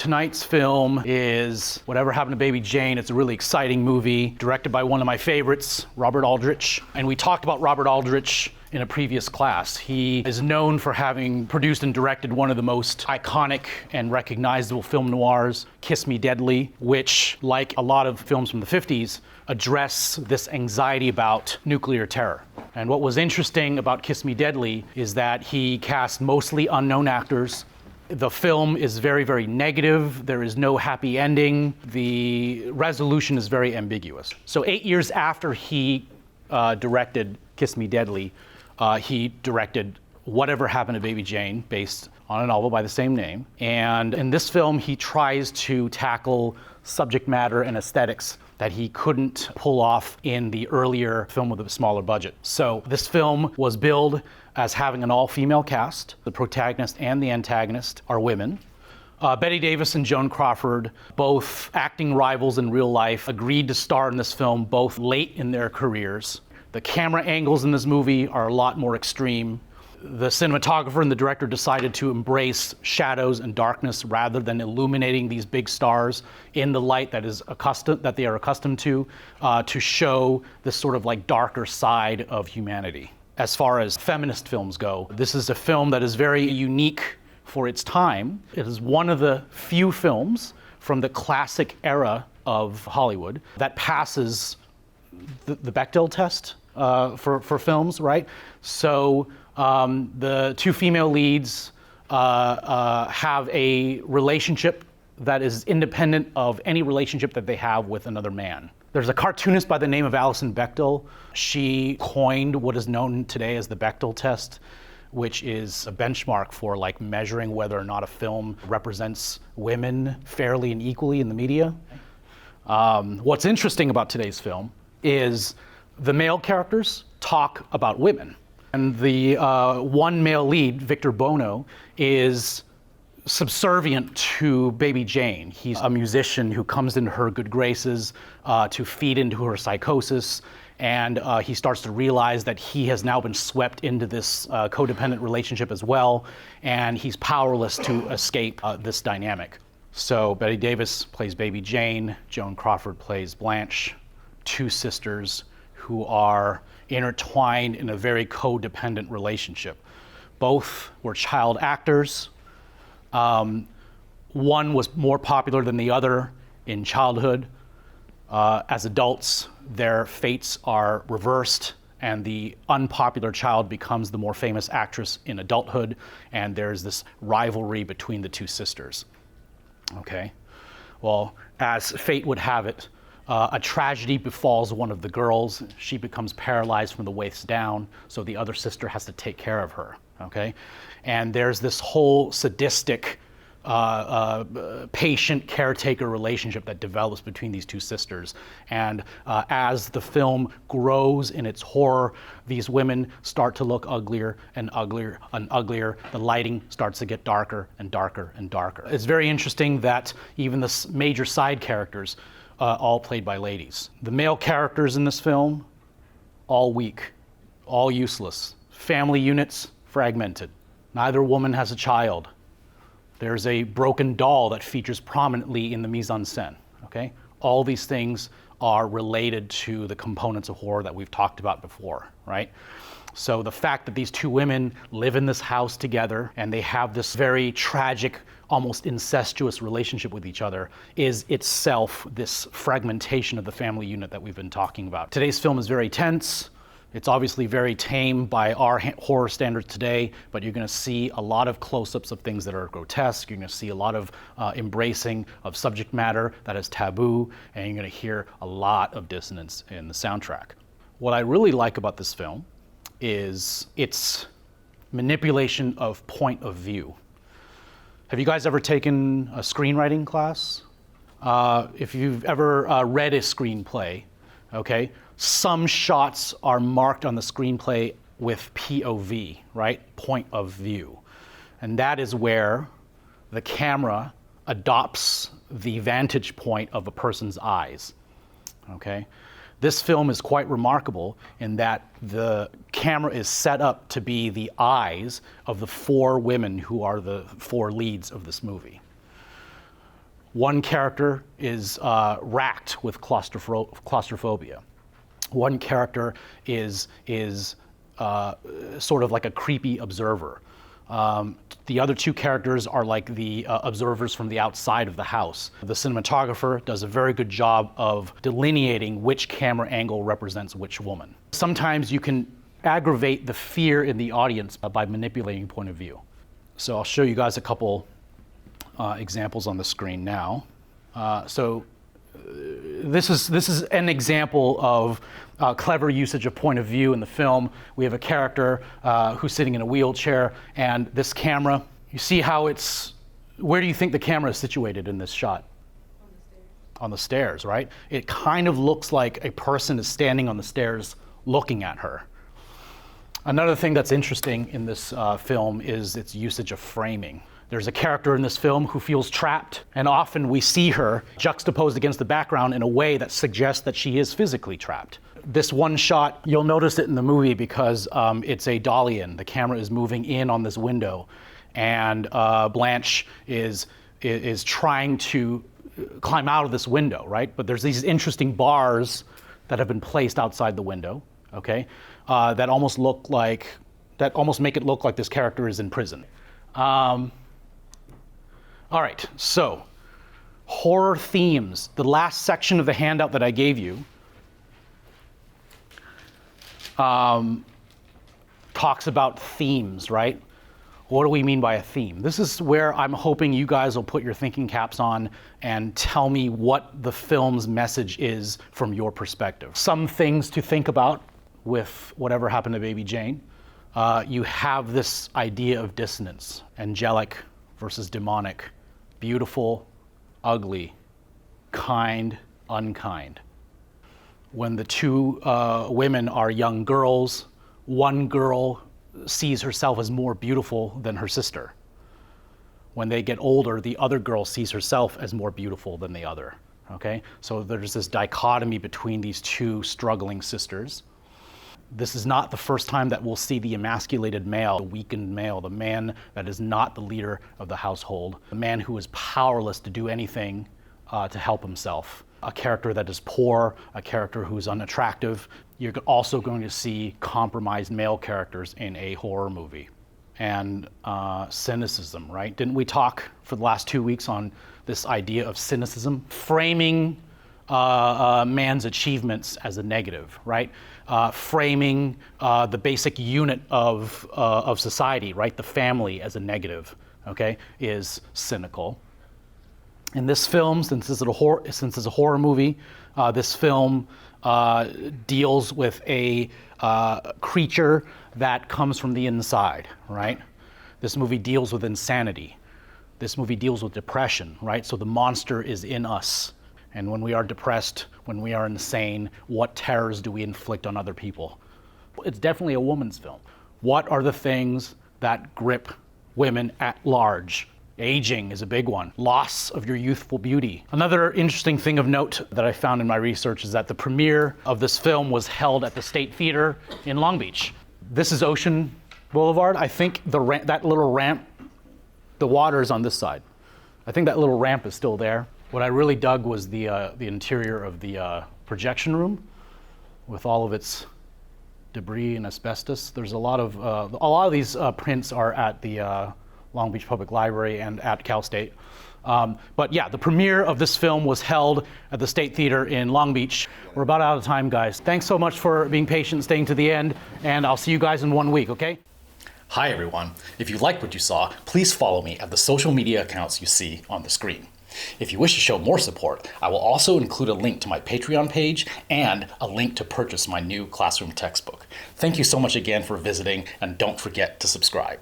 tonight's film is Whatever Happened to Baby Jane. It's a really exciting movie, directed by one of my favorites, Robert Aldrich. And we talked about Robert Aldrich in a previous class. He is known for having produced and directed one of the most iconic and recognizable film noirs, Kiss Me Deadly, which, like a lot of films from the 50s, address this anxiety about nuclear terror. And what was interesting about Kiss Me Deadly is that he cast mostly unknown actors. The film is very, very negative. There is no happy ending. The resolution is very ambiguous. So 8 years after he directed Kiss Me Deadly, he directed Whatever Happened to Baby Jane, based on a novel by the same name. And in this film, he tries to tackle subject matter and aesthetics that he couldn't pull off in the earlier film with a smaller budget. So this film was billed as having an all-female cast. The protagonist and the antagonist are women. Bette Davis and Joan Crawford, both acting rivals in real life, agreed to star in this film both late in their careers. The camera angles in this movie are a lot more extreme. The cinematographer and the director decided to embrace shadows and darkness rather than illuminating these big stars in the light that they are accustomed to show this sort of like darker side of humanity. As far as feminist films go, this is a film that is very unique for its time. It is one of the few films from the classic era of Hollywood that passes the Bechdel Test for films, right? So the two female leads have a relationship that is independent of any relationship that they have with another man. There's a cartoonist by the name of Alison Bechdel. She coined what is known today as the Bechdel Test, which is a benchmark for like measuring whether or not a film represents women fairly and equally in the media. What's interesting about today's film is the male characters talk about women. And the one male lead, Victor Bono, is subservient to Baby Jane. He's a musician who comes into her good graces to feed into her psychosis, and he starts to realize that he has now been swept into this codependent relationship as well, and he's powerless to escape this dynamic. So Bette Davis plays Baby Jane, Joan Crawford plays Blanche, two sisters who are intertwined in a very codependent relationship. Both were child actors. One was more popular than the other in childhood. As adults, their fates are reversed, and the unpopular child becomes the more famous actress in adulthood, and there's this rivalry between the two sisters. Okay? Well, as fate would have it, a tragedy befalls one of the girls. She becomes paralyzed from the waist down, so the other sister has to take care of her, okay? And there's this whole sadistic patient caretaker relationship that develops between these two sisters. And as the film grows in its horror, these women start to look uglier and uglier and uglier. The lighting starts to get darker and darker and darker. It's very interesting that even the major side characters all played by ladies. The male characters in this film, all weak, all useless. Family units, fragmented. Neither woman has a child. There's a broken doll that features prominently in the mise-en-scène, okay? All these things are related to the components of horror that we've talked about before, right? So the fact that these two women live in this house together and they have this very tragic, almost incestuous relationship with each other is itself this fragmentation of the family unit that we've been talking about. Today's film is very tense. It's obviously very tame by our horror standards today, but you're going to see a lot of close-ups of things that are grotesque. You're going to see a lot of embracing of subject matter that is taboo, and you're going to hear a lot of dissonance in the soundtrack. What I really like about this film is its manipulation of point of view. Have you guys ever taken a screenwriting class? If you've ever read a screenplay, okay, some shots are marked on the screenplay with POV, right? Point of view. And that is where the camera adopts the vantage point of a person's eyes, okay? This film is quite remarkable in that the camera is set up to be the eyes of the four women who are the four leads of this movie. One character is racked with claustrophobia. One character is sort of like a creepy observer. The other two characters are like the observers from the outside of the house. The cinematographer does a very good job of delineating which camera angle represents which woman. Sometimes you can aggravate the fear in the audience by manipulating point of view. So I'll show you guys a couple examples on the screen now. This is an example of clever usage of point of view in the film. We have a character who's sitting in a wheelchair, and this camera, you see how where do you think the camera is situated in this shot? On the stairs, right? It kind of looks like a person is standing on the stairs looking at her. Another thing that's interesting in this film is its usage of framing. There's a character in this film who feels trapped, and often we see her juxtaposed against the background in a way that suggests that she is physically trapped. This one shot, you'll notice it in the movie because it's a dolly-in. The camera is moving in on this window, and Blanche is trying to climb out of this window, right? But there's these interesting bars that have been placed outside the window, okay, that almost make it look like this character is in prison. All right, so horror themes. The last section of the handout that I gave you talks about themes, right? What do we mean by a theme? This is where I'm hoping you guys will put your thinking caps on and tell me what the film's message is from your perspective. Some things to think about with Whatever Happened to Baby Jane. You have this idea of dissonance, angelic versus demonic, beautiful, ugly, kind, unkind. When the two women are young girls, one girl sees herself as more beautiful than her sister. When they get older, the other girl sees herself as more beautiful than the other, okay? So there's this dichotomy between these two struggling sisters. This is not the first time that we'll see the emasculated male, the weakened male, the man that is not the leader of the household, the man who is powerless to do anything to help himself. A character that is poor, a character who's unattractive. You're also going to see compromised male characters in a horror movie. And cynicism, right? Didn't we talk for the last 2 weeks on this idea of cynicism? Framing man's achievements as a negative, right? Framing the basic unit of society, right? The family as a negative, okay, is cynical. In this film, since it's a horror movie, this film deals with a creature that comes from the inside, right? This movie deals with insanity. This movie deals with depression, right? So the monster is in us. And when we are depressed, when we are insane, what terrors do we inflict on other people? It's definitely a woman's film. What are the things that grip women at large? Aging is a big one. Loss of your youthful beauty. Another interesting thing of note that I found in my research is that the premiere of this film was held at the State Theater in Long Beach. This is Ocean Boulevard. I think that little ramp, the water is on this side. I think that little ramp is still there. What I really dug was the interior of the projection room with all of its debris and asbestos. There's a lot of these prints are at the Long Beach Public Library and at Cal State. But yeah, the premiere of this film was held at the State Theater in Long Beach. We're about out of time, guys. Thanks so much for being patient, staying to the end, and I'll see you guys in 1 week, okay? Hi everyone. If you liked what you saw, please follow me at the social media accounts you see on the screen. If you wish to show more support, I will also include a link to my Patreon page and a link to purchase my new classroom textbook. Thank you so much again for visiting, and don't forget to subscribe.